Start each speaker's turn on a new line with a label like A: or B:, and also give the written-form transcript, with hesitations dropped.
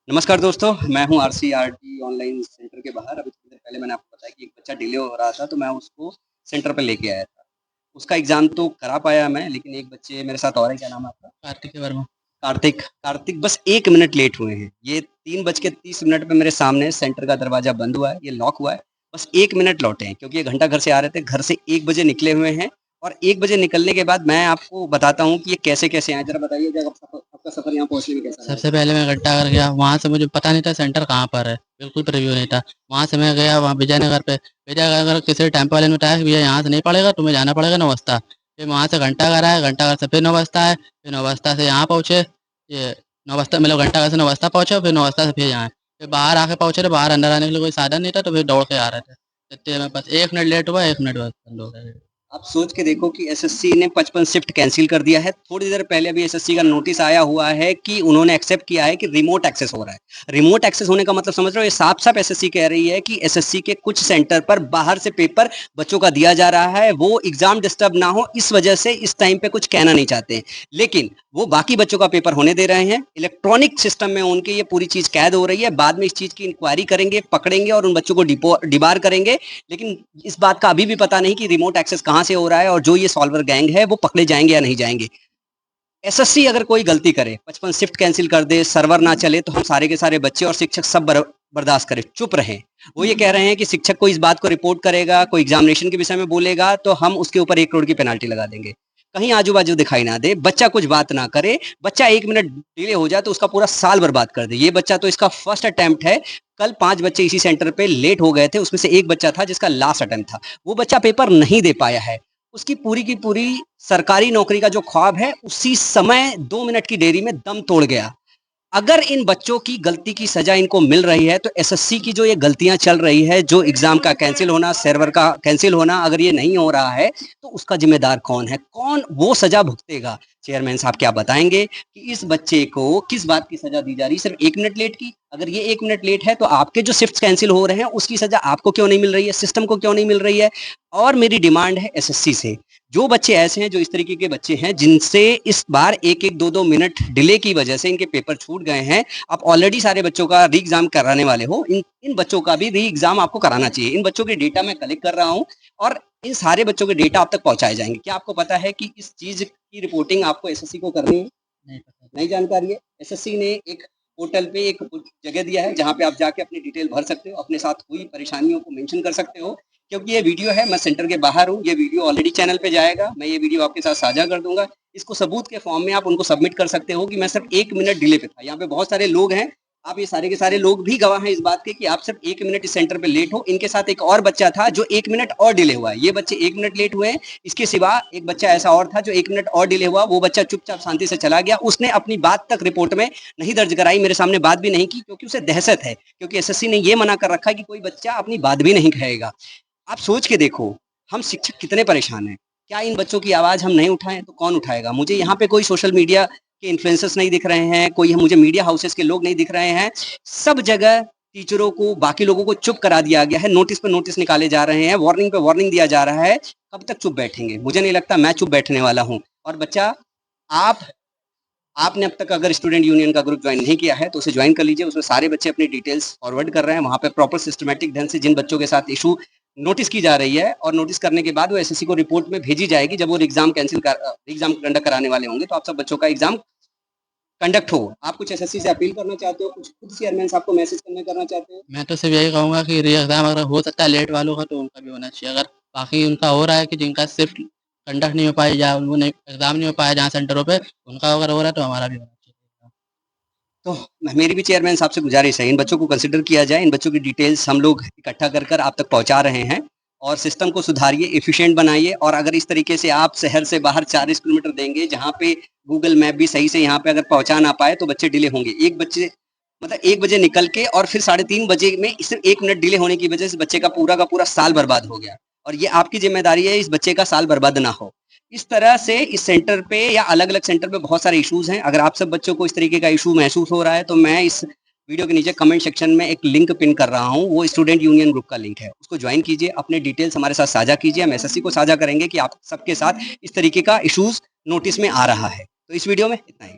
A: नमस्कार दोस्तों, मैं हूँ आरसीईआरटी ऑनलाइन सेंटर के बाहर। अभी थोड़ी देर पहले मैंने आपको बताया कि एक बच्चा डिले हो रहा था, तो मैं उसको सेंटर पे लेके आया था। उसका एग्ज़ाम तो करा पाया मैं, लेकिन एक बच्चे मेरे साथ और है, क्या नाम है आपका?
B: कार्तिक वर्मा।
A: कार्तिक। कार्तिक बस 1 मिनट लेट हुए हैं। ये 3 बज के 30 मिनट पे मेरे सामने सेंटर का दरवाज़ा बंद हुआ है, ये लॉक हुआ है। बस 1 मिनट लौटे हैं, क्योंकि ये घंटा घर से आ रहे थे, घर से 1 बजे निकले हुए हैं और 1 बजे निकलने के बाद मैं आपको बताता हूँ कि ये कैसे-कैसे आए। ज़रा बताइए, जब आपका सफ़र यहाँ पहुँचने में कैसा रहा?
B: सबसे पहले मैं घंटाघर गया, वहाँ से मुझे पता नहीं था सेंटर कहाँ पर है, बिल्कुल प्रीव्यू नहीं था। वहाँ से मैं गया वहाँ विजयनगर पे, विजयनगर किसी टेम्पो वाले ने बताया कि भैया यहाँ से नहीं पड़ेगा, तुम्हें जाना पड़ेगा नौबस्ता। फिर वहाँ से घंटाघर आए, घंटाघर से फिर नौबस्ता आए, फिर नौबस्ता से यहाँ पहुँचे। ये नौबस्ता मतलब घंटाघर से नौबस्ता पहुँचे, फिर नौबस्ता से फिर यहाँ आए। फिर बाहर आके पहुँचे, तो बाहर अंदर आने के लिए कोई साधन नहीं था, तो फिर दौड़ के आ रहे थे। इतने में बस 1 मिनट लेट हुआ, 1 मिनट बस बंद हो गया।
A: आप सोच के देखो कि एसएससी ने 55 शिफ्ट कैंसिल कर दिया है। थोड़ी देर पहले अभी एसएससी का नोटिस आया हुआ है कि उन्होंने एक्सेप्ट किया है कि रिमोट एक्सेस हो रहा है। रिमोट एक्सेस होने का मतलब समझ रहे हो? ये साफ-साफ एसएससी कह रही है कि एसएससी के कुछ सेंटर पर बाहर से पेपर बच्चों का दिया जा रहा है। वो एग्ज़ाम डिस्टर्ब ना हो, इस वजह से इस टाइम पे कुछ कहना नहीं चाहते हैं। लेकिन वो बाकी बच्चों का पेपर होने दे रहे हैं। इलेक्ट्रॉनिक सिस्टम में उनकी ये पूरी चीज़ कैद हो रही है। बाद में इस चीज़ की इंक्वायरी करेंगे, पकड़ेंगे और उन बच्चों को डिबार करेंगे। लेकिन इस बात का अभी भी पता नहीं कि रिमोट एक्सेस कहाँ से हो रहा है और जो ये सॉल्वर गैंग है वो पकड़े जाएंगे या नहीं जाएंगे। एसएससी अगर कोई गलती करे, 55 शिफ्ट कैंसिल कर दे, सर्वर ना चले, तो हम सारे के सारे बच्चे और शिक्षक सब बर्दाश्त करें, चुप रहें। वो ये कह रहे हैं कि शिक्षक को इस बात को रिपोर्ट करेगा, कोई एग्जामिनेशन के विषय में बोलेगा तो हम उसके ऊपर 1 करोड़ की पेनाल्टी लगा देंगे। कहीं आजू बाजू दिखाई ना दे, बच्चा कुछ बात ना करे, बच्चा 1 मिनट डिले हो जाए तो उसका पूरा साल बर्बाद कर दे। ये बच्चा तो इसका फर्स्ट अटेम्प्ट है। कल 5 बच्चे इसी सेंटर पे लेट हो गए थे, उसमें से एक बच्चा था जिसका लास्ट अटेम्प्ट था। वो बच्चा पेपर नहीं दे पाया है। उसकी पूरी की पूरी सरकारी नौकरी का जो ख्वाब है, उसी समय 2 मिनट की देरी में दम तोड़ गया। अगर इन बच्चों की गलती की सजा इनको मिल रही है, तो एसएससी की जो ये गलतियां चल रही है, जो एग्जाम का कैंसिल होना, सर्वर का कैंसिल होना, अगर ये नहीं हो रहा है तो उसका जिम्मेदार कौन है? कौन वो सजा भुगतेगा? चेयरमैन साहब क्या बताएंगे कि इस बच्चे को किस बात की सजा दी जा रही है? सिर्फ 1 मिनट लेट की? अगर ये 1 मिनट लेट है तो आपके जो शिफ्ट कैंसिल हो रहे हैं उसकी सजा आपको क्यों नहीं मिल रही है, सिस्टम को क्यों नहीं मिल रही है? और मेरी डिमांड है एसएससी से, जो बच्चे ऐसे हैं, जो इस तरीके के बच्चे हैं जिनसे इस बार 1-1 2-2 मिनट डिले की वजह से इनके पेपर छूट गए हैं, आप ऑलरेडी सारे बच्चों का री एग्जाम कराने वाले हो, इन इन बच्चों का भी री एग्जाम आपको कराना चाहिए। इन बच्चों के डेटा मैं कलेक्ट कर रहा हूँ और इन सारे बच्चों के डेटा आप तक पहुंचाए जाएंगे। क्या आपको पता है कि इस चीज की रिपोर्टिंग आपको एसएससी को करनी है?
B: नहीं पता।
A: नहीं जानकारी है। एसएससी ने एक पोर्टल पे एक जगह दिया है जहाँ पे आप जाके अपनी डिटेल भर सकते हो, अपने साथ हुई परेशानियों को मेंशन कर सकते हो। क्योंकि ये वीडियो है, मैं सेंटर के बाहर हूँ, ये वीडियो ऑलरेडी चैनल पे जाएगा, मैं ये वीडियो आपके साथ साझा कर दूंगा। इसको सबूत के फॉर्म में आप उनको सबमिट कर सकते हो कि मैं सिर्फ 1 मिनट डिले पे था। यहाँ पे बहुत सारे लोग हैं, आप ये सारे के सारे लोग भी गवाह हैं इस बात के कि आप सिर्फ 1 मिनट इस सेंटर पे लेट हो। इनके साथ एक और बच्चा था जो 1 मिनट और डिले हुआ है। ये बच्चे 1 मिनट लेट हुए हैं। इसके सिवा एक बच्चा ऐसा और था जो 1 मिनट और डिले हुआ। वो बच्चा चुपचाप शांति से चला गया। उसने अपनी बात तक रिपोर्ट में नहीं दर्ज कराई, मेरे सामने बात भी नहीं की, क्योंकि उसे दहशत है, क्योंकि एसएससी ने ये मना कर रखा है कि कोई बच्चा अपनी बात भी नहीं कहेगा। आप सोच के देखो, हम शिक्षक कितने परेशान हैं। क्या इन बच्चों की आवाज़ हम नहीं उठाएँ तो कौन उठाएगा? मुझे यहाँ पे कोई सोशल मीडिया के इन्फ्लुएंसर्स नहीं दिख रहे हैं, कोई मुझे मीडिया हाउसेस के लोग नहीं दिख रहे हैं। सब जगह टीचरों को, बाकी लोगों को चुप करा दिया गया है, नोटिस पे नोटिस निकाले जा रहे हैं, वार्निंग पे वार्निंग दिया जा रहा है। कब तक चुप बैठेंगे? मुझे नहीं लगता मैं चुप बैठने वाला हूँ। और बच्चा, आप आपने अब तक अगर स्टूडेंट यूनियन का ग्रुप ज्वाइन नहीं किया है तो उसे ज्वाइन कर लीजिए। उसमें सारे बच्चे अपनी डिटेल्स फॉरवर्ड कर रहे हैं। वहाँ पे प्रॉपर सिस्टमैटिक ढंग से जिन बच्चों के साथ इशू नोटिस की जा रही है और नोटिस करने के बाद वो एसएससी को रिपोर्ट में भेजी जाएगी। जब वो एग्जाम कंडक्ट कराने वाले होंगे तो आप सब बच्चों का एग्जाम कंडक्ट हो। आप कुछ एसएससी से अपील करना चाहते हो? कुछ खुद चेयरमैन साहब को मैसेज करना चाहते हो?
B: मैं तो सिर्फ यही कहूँगा कि री एग्ज़ाम अगर हो सकता है लेट वालों का तो उनका भी होना चाहिए। अगर बाकी उनका हो रहा है कि जिनका शिफ्ट कंडक्ट नहीं हो पाई या वो नहीं एग्ज़ाम नहीं हो पाया जहाँ सेंटरों पे, उनका अगर हो रहा है तो हमारा भी होना चाहिए।
A: तो मेरी भी चेयरमैन साहब से गुजारिश है, इन बच्चों को कंसिडर किया जाए। इन बच्चों की डिटेल्स हम लोग इकट्ठा कर आप तक पहुंचा रहे हैं और सिस्टम को सुधारिए, एफिशिएंट बनाइए। और अगर इस तरीके से आप शहर से बाहर 40 किलोमीटर देंगे, जहाँ पे गूगल मैप भी सही से यहाँ पे अगर पहुंचा ना पाए तो बच्चे डिले होंगे। एक बच्चे मतलब 1 बजे निकल के और फिर 3:30 बजे में सिर्फ 1 मिनट डिले होने की वजह से बच्चे का पूरा साल बर्बाद हो गया। और ये आपकी जिम्मेदारी है इस बच्चे का साल बर्बाद ना हो। इस तरह से इस सेंटर पे या अलग-अलग सेंटर पे बहुत सारे इश्यूज़ हैं। अगर आप सब बच्चों को इस तरीके का इश्यू महसूस हो रहा है तो मैं इस वीडियो के नीचे कमेंट सेक्शन में एक लिंक पिन कर रहा हूँ, वो स्टूडेंट यूनियन ग्रुप का लिंक है। उसको ज्वाइन कीजिए, अपने डिटेल्स हमारे साथ साझा कीजिए। हम एसएससी को साझा करेंगे कि आप सबके साथ इस तरीके का इश्यूज़ नोटिस में आ रहा है। तो इस वीडियो में इतना ही।